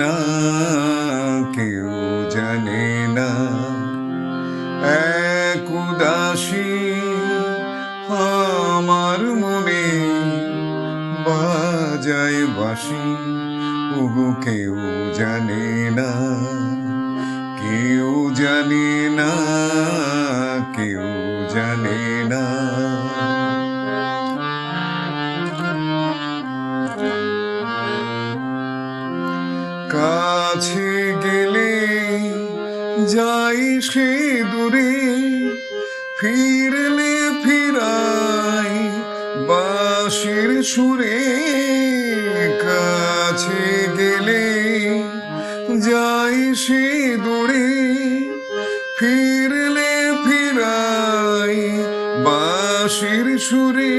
না, কেউ জানে না। এক উদাসী আমার মনে বাজায় বাঁশি, ওগো কেউ জানে না, কেউ জানে না, কেউ জানে না। কাছে গেলে যাই সে দূরে, ফিরলে ফিরাই বাঁশির সুরে। কাছে গেলে যাই সে দূরে, ফিরলে ফিরাই বাঁশির সুরে।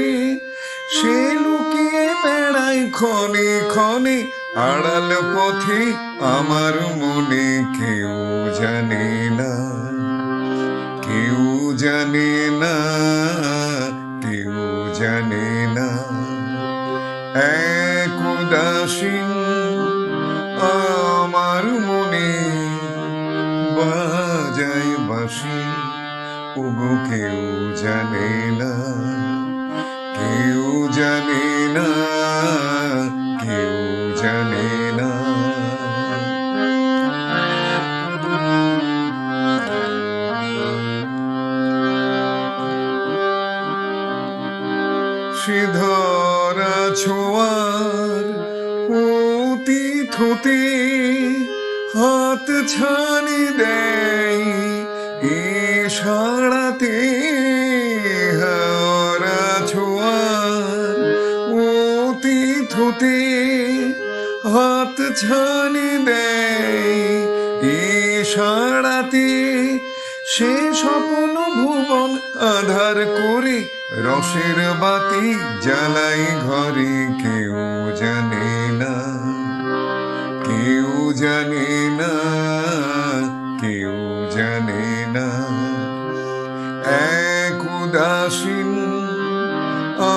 সে লুকিয়ে বেড়াই ক্ষণে ক্ষণে আড়াল পথে আমার মনে, কেউ জানে না, কেউ জানে না, কেউ জানে না। এক উদাসীন আমার মনে বাজায় বাঁশি, ওগো কেউ জানে না, কেউ জানে না, কেউ জানে না। সে ধরা ছোঁয়ার অতীত হতে হাত ছানি দেয় ইশারাতে। হারা ছোঁয়ার অতীত হতে হাত ছানি দেয় ইশারাতে। সে স্বপ্ন ভুবন আধার করে রসের বাতি জ্বালাই ঘরে, কেউ জানে না, কেউ জানে না, কেউ জানে না। এক উদাসীন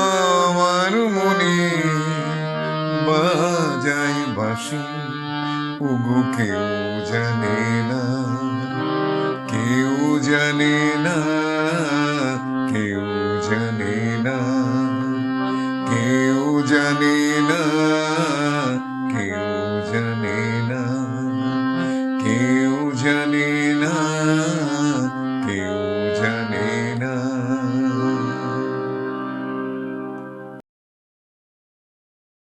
আমার মনে বাজায় বাঁশি, ওগো কেউ জানে না, কেউ জানে না, কেউ জানে না, কেউ জানে না, কেউ জানে না, কেউ জানে